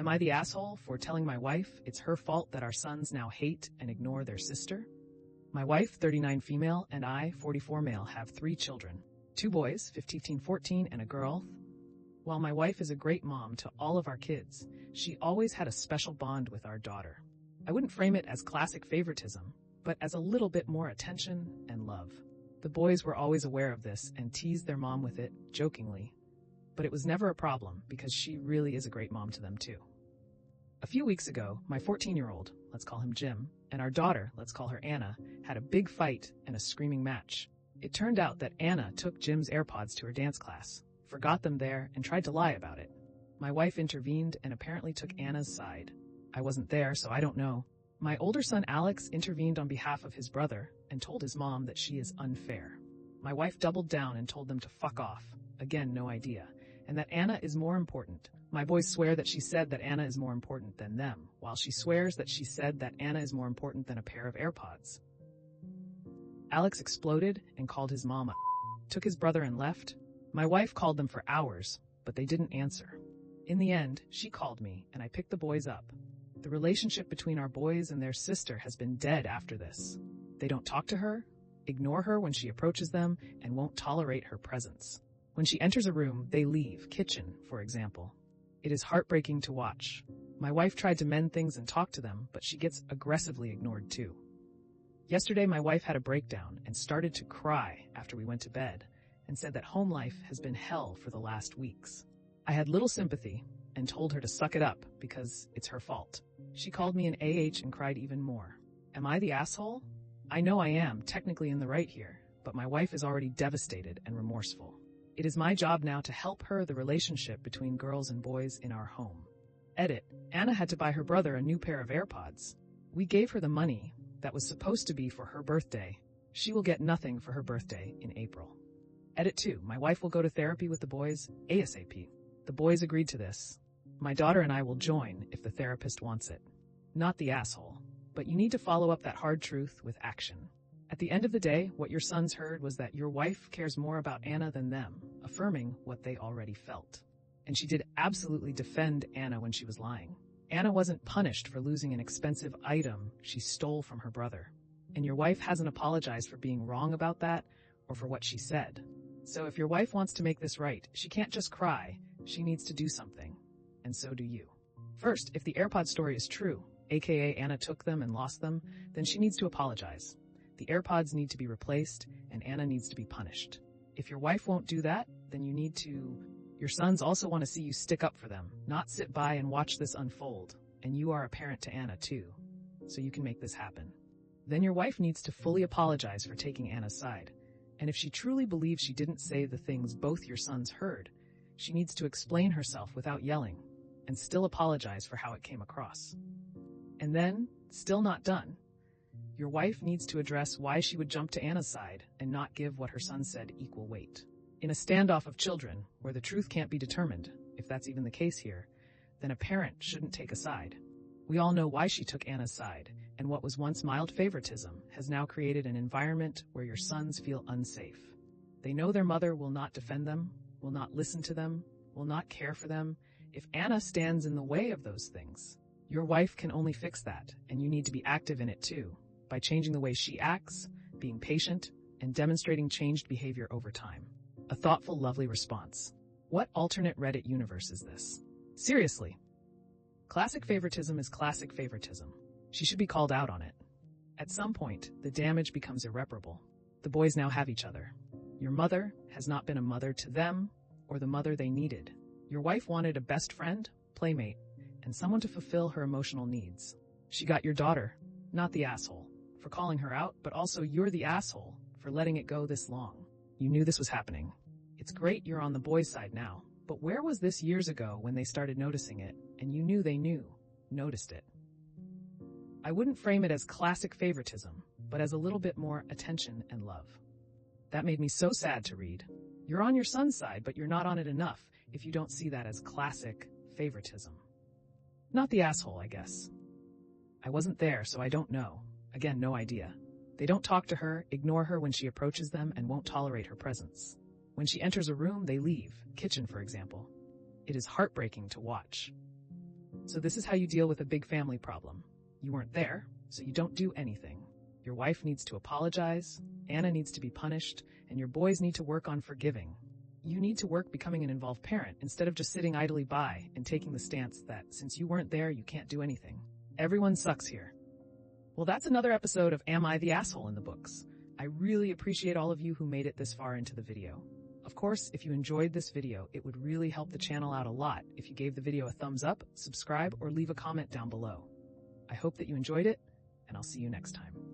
Am I the asshole for telling my wife it's her fault that our sons now hate and ignore their sister? My wife, 39 female, and I, 44 male, have 3 children. 2 boys, 15, 14, and a girl. While my wife is a great mom to all of our kids, she always had a special bond with our daughter. I wouldn't frame it as classic favoritism, but as a little bit more attention and love. The boys were always aware of this and teased their mom with it, jokingly. But it was never a problem because she really is a great mom to them too. A few weeks ago, my 14-year-old, let's call him Jim, and our daughter, let's call her Anna, had a big fight and a screaming match. It turned out that Anna took Jim's AirPods to her dance class, forgot them there, and tried to lie about it. My wife intervened and apparently took Anna's side. I wasn't there, so I don't know. My older son Alex intervened on behalf of his brother and told his mom that she is unfair. My wife doubled down and told them to fuck off. Again, no idea. And that Anna is more important. My boys swear that she said that Anna is more important than them, while she swears that she said that Anna is more important than a pair of AirPods. Alex exploded and called his mom took his brother and left. My wife called them for hours, but they didn't answer. In the end, she called me and I picked the boys up. The relationship between our boys and their sister has been dead after this. They don't talk to her, ignore her when she approaches them, and won't tolerate her presence. When she enters a room, they leave, kitchen, for example. It is heartbreaking to watch. My wife tried to mend things and talk to them, but she gets aggressively ignored too. Yesterday, my wife had a breakdown and started to cry after we went to bed and said that home life has been hell for the last weeks. I had little sympathy and told her to suck it up because it's her fault. She called me an AH and cried even more. Am I the asshole? I know I am technically in the right here, but my wife is already devastated and remorseful. It is my job now to help her the relationship between girls and boys in our home. Edit. Anna had to buy her brother a new pair of AirPods. We gave her the money that was supposed to be for her birthday. She will get nothing for her birthday in April. Edit 2. My wife will go to therapy with the boys ASAP. The boys agreed to this. My daughter and I will join if the therapist wants it. Not the asshole. But you need to follow up that hard truth with action. At the end of the day, what your sons heard was that your wife cares more about Anna than them, affirming what they already felt. And she did absolutely defend Anna when she was lying. Anna wasn't punished for losing an expensive item she stole from her brother. And your wife hasn't apologized for being wrong about that or for what she said. So if your wife wants to make this right, she can't just cry. She needs to do something. And so do you. First, if the AirPod story is true, aka Anna took them and lost them, then she needs to apologize. The AirPods need to be replaced, and Anna needs to be punished. If your wife won't do that, then your sons also want to see you stick up for them, not sit by and watch this unfold. And you are a parent to Anna too, so you can make this happen. Then your wife needs to fully apologize for taking Anna's side. And if she truly believes she didn't say the things both your sons heard, she needs to explain herself without yelling, and still apologize for how it came across. And then, still not done, your wife needs to address why she would jump to Anna's side and not give what her son said equal weight. In a standoff of children, where the truth can't be determined, if that's even the case here, then a parent shouldn't take a side. We all know why she took Anna's side, and what was once mild favoritism has now created an environment where your sons feel unsafe. They know their mother will not defend them, will not listen to them, will not care for them. If Anna stands in the way of those things, your wife can only fix that, and you need to be active in it too, by changing the way she acts, being patient, and demonstrating changed behavior over time. A thoughtful, lovely response. What alternate Reddit universe is this? Seriously. Classic favoritism is classic favoritism. She should be called out on it. At some point, the damage becomes irreparable. The boys now have each other. Your mother has not been a mother to them or the mother they needed. Your wife wanted a best friend, playmate, and someone to fulfill her emotional needs. She got your daughter, not the asshole, for calling her out, but also you're the asshole for letting it go this long. You knew this was happening. It's great you're on the boys' side now, but where was this years ago when they started noticing it, and you knew they noticed it? I wouldn't frame it as classic favoritism, but as a little bit more attention and love. That made me so sad to read. You're on your son's side, but you're not on it enough if you don't see that as classic favoritism. Not the asshole, I guess. I wasn't there, so I don't know. Again, no idea. They don't talk to her, ignore her when she approaches them, and won't tolerate her presence. When she enters a room, they leave, kitchen for example. It is heartbreaking to watch. So this is how you deal with a big family problem. You weren't there, so you don't do anything. Your wife needs to apologize, Anna needs to be punished, and your boys need to work on forgiving. You need to work becoming an involved parent instead of just sitting idly by and taking the stance that since you weren't there, you can't do anything. Everyone sucks here. Well, that's another episode of Am I the Asshole in the Books. I really appreciate all of you who made it this far into the video. Of course, if you enjoyed this video, it would really help the channel out a lot if you gave the video a thumbs up, subscribe, or leave a comment down below. I hope that you enjoyed it, and I'll see you next time.